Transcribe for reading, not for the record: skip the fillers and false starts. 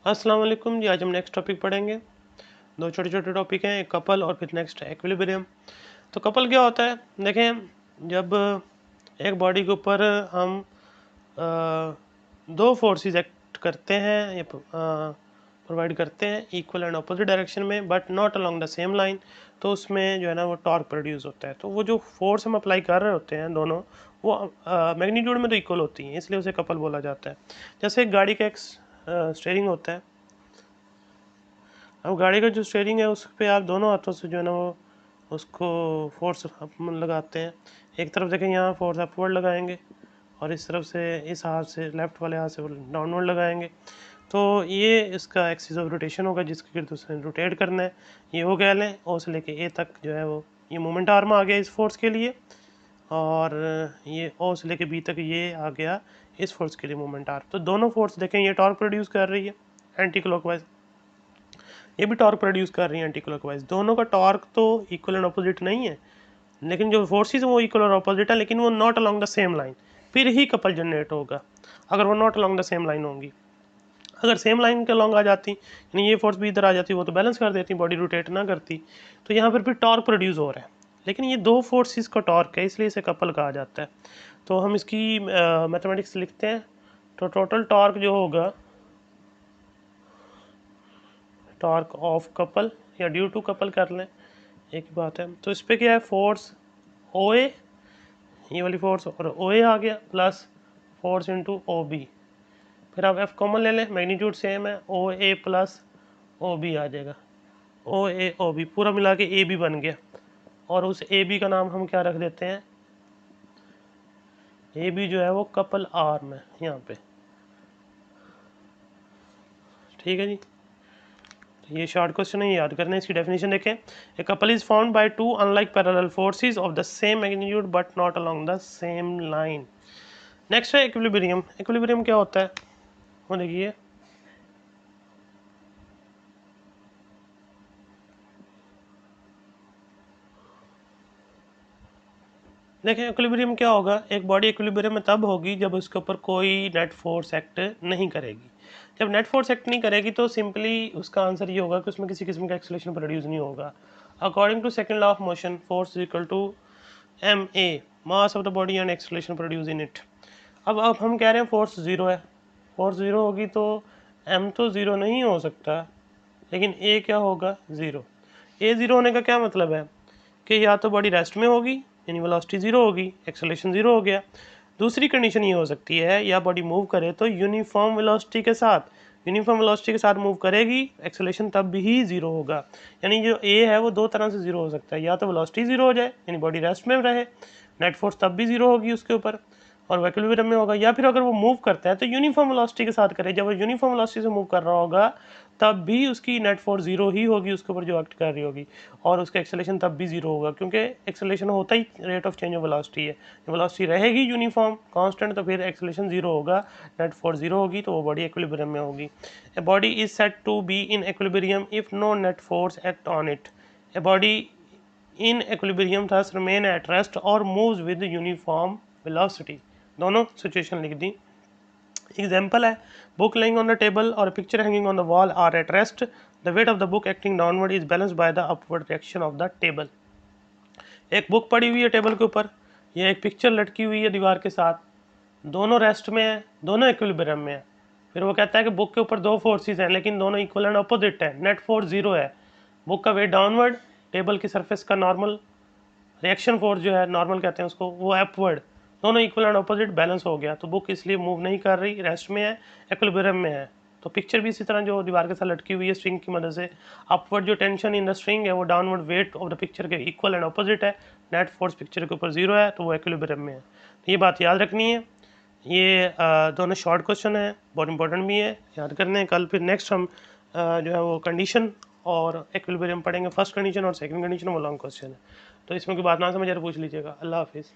अस्सलाम वालेकुम जी। आज हम नेक्स्ट टॉपिक पढ़ेंगे। दो छोटे छोटे टॉपिक हैं, एक कपल और फिर नेक्स्ट इक्विलिब्रियम। तो कपल क्या होता है, देखें, जब एक बॉडी के ऊपर हम दो फोर्सेस एक्ट करते हैं या प्रोवाइड करते हैं इक्वल एंड अपोजिट डायरेक्शन में but not along the same line, तो उसमें जो है ना वो टॉर्क प्रोड्यूस होता है। तो वो जो फोर्स हम अप्लाई कर रहे होते हैं दोनों, वो मैग्नीट्यूड में तो इक्वल होती हैं, इसलिए उसे कपल बोला जाता है। जैसे एक गाड़ी का एक स्टीयरिंग होता है। अब गाड़ी का जो स्टीयरिंग है उस पर आप दोनों हाथों से जो है ना वो उसको फोर्स लगाते हैं। एक तरफ देखें, यहाँ फोर्स अपवर्ड लगाएंगे और इस तरफ से इस हाथ से लेफ्ट वाले हाथ से डाउनवर्ड लगाएंगे। तो ये इसका एक्सिस ऑफ रोटेशन होगा जिसके गिर्द उसे रोटेट करना है। ये ओ कह लें, ओ से लेके ए तक जो है वो ये मोमेंट आर्म आ गया इस फोर्स के लिए, और ये ओ से लेके बी तक ये आ गया इस फोर्स के लिए मोमेंट आर्म। तो दोनों फोर्स देखें, ये टॉर्क प्रोड्यूस कर रही है एंटी क्लॉकवाइज, ये भी टॉर्क प्रोड्यूस कर रही है एंटी क्लॉकवाइज। दोनों का टॉर्क तो इक्वल एंड अपोजिट नहीं है, लेकिन जो फोर्सेस वो इक्वल और अपोजिट है, लेकिन वो not along the same line, फिर ही कपल जनरेट होगा अगर वो not along the same line होंगी। अगर सेम लाइन के अलॉन्ग आ जाती, यानी ये फोर्स भी इधर आ जाती, वो तो बैलेंस कर देती, बॉडी रोटेट ना करती, तो यहाँ पर भी टॉर्क प्रोड्यूस हो रहा है। लेकिन ये दो फोर्सेस का टॉर्क है, इसलिए इसे कपल कहा जाता है। तो हम इसकी मैथमेटिक्स लिखते हैं। तो टोटल टॉर्क जो होगा, टॉर्क ऑफ कपल या ड्यू टू कपल कर लें, एक ही बात है। तो इस पर क्या है, फोर्स ओ ए, ये वाली फोर्स और ओ ए आ गया, plus force into O B. फिर आप एफ कॉमन ले लें, मैग्नीट्यूड सेम है, ओ ए प्लस ओ बी आ जाएगा। ओ ए ओ बी पूरा मिला के ए बी बन गया, और उस ए बी का नाम हम क्या रख देते हैं, ए बी जो है वो कपल आर्म है यहाँ पे। ठीक है जी, ये शॉर्ट क्वेश्चन है, याद करना है। इसकी डेफिनेशन देखें, a couple is found by two unlike parallel forces of the same magnitude but not along the same line. Next है इक्विलिब्रियम। इक्विलिब्रियम क्या होता है वो देखिए, देखें इक्विलिब्रियम क्या होगा। एक बॉडी इक्विलिब्रियम में तब होगी जब उसके ऊपर कोई नेट फोर्स एक्ट नहीं करेगी। जब नेट फोर्स एक्ट नहीं करेगी तो सिंपली उसका आंसर ये होगा कि उसमें किसी किस्म का एक्सेलरेशन प्रोड्यूस नहीं होगा। According to second law of motion, force is equal to m a, mass of the body and acceleration produce in it. अब हम कह रहे हैं फोर्स ज़ीरो है, फोर्स ज़ीरो होगी तो एम तो ज़ीरो नहीं हो सकता, लेकिन ए क्या होगा, ज़ीरो। ए ज़ीरो होने का क्या मतलब है कि या तो बॉडी रेस्ट में होगी यानी वेलोसिटी ज़ीरो होगी, एक्सेलरेशन ज़ीरो हो गया। दूसरी कंडीशन ये हो सकती है, या बॉडी मूव करे तो यूनिफॉर्म वेलोसिटी के साथ, यूनिफॉर्म वेलोसिटी के साथ मूव करेगी, एक्सेलरेशन तब भी ज़ीरो होगा। यानी जो ए है वो दो तरह से ज़ीरो हो सकता है, या तो वेलोसिटी ज़ीरो हो जाए यानी बॉडी रेस्ट में रहे, नेट फोर्स तब भी ज़ीरो होगी उसके ऊपर और इक्विलिब्रियम में होगा, या फिर अगर वो मूव करता है तो यूनिफॉर्म वेलोसिटी के साथ करे। जब वो यूनिफॉर्म वेलोसिटी से मूव कर रहा होगा तब भी उसकी नेट फोर्स ज़ीरो ही होगी उसके ऊपर जो एक्ट कर रही होगी, और उसका एक्सेलरेशन तब भी ज़ीरो होगा, क्योंकि एक्सेलरेशन होता ही rate of change of velocity है। वेलोसिटी रहेगी यूनिफॉर्म कांस्टेंट तो फिर एक्सेलरेशन ज़ीरो होगा, नेट फोर्स ज़ीरो होगी, तो वो बॉडी इक्विलिब्रियम में होगी। A body is said to be in equilibrium if no net force act on it. A body in equilibrium thus remain at rest और moves with uniform velocity. दोनों situation लिख दी। Example है, book laying on the table और picture hanging on the wall are at rest. The weight of the book acting downward is balanced by the upward reaction of the table. एक book पड़ी हुई है table के ऊपर, ये एक picture लटकी हुई है दीवार के साथ, दोनों रेस्ट में है, दोनों इक्विलिब्रियम में है। फिर वो कहता है कि बुक के ऊपर दो फोर्सेस हैं लेकिन दोनों इक्वल एंड अपोजिट है, नेट फोर्स ज़ीरो है। बुक का वेट डाउनवर्ड, टेबल की सरफेस का नॉर्मल रिएक्शन फोर्स जो है, नॉर्मल कहते हैं उसको, वो अपवर्ड, दोनों इक्वल एंड अपोजिट, बैलेंस हो गया। तो बुक इसलिए मूव नहीं कर रही, रेस्ट में है, इक्विलिब्रियम में है। तो पिक्चर भी इसी तरह जो दीवार के साथ लटकी हुई है स्ट्रिंग की मदद से, अपवर्ड जो टेंशन इन द स्ट्रिंग है वो downward weight of the picture के इक्वल एंड अपोजिट है, नेट फोर्स पिक्चर के ऊपर ज़ीरो है, तो वो इक्विलिब्रियम में है। तो ये बात याद रखनी है। ये दोनों शॉर्ट क्वेश्चन है, बहुत इंपॉर्टेंट भी है, याद करने हैं। कल फिर नेक्स्ट हम जो है वो कंडीशन और इक्विलिब्रियम पढ़ेंगे। फर्स्ट कंडीशन और सेकंड कंडीशन वो लॉन्ग क्वेश्चन है, तो इसमें कोई बात ना समझ आ रही पूछ लीजिएगा। अल्लाह हाफिज़।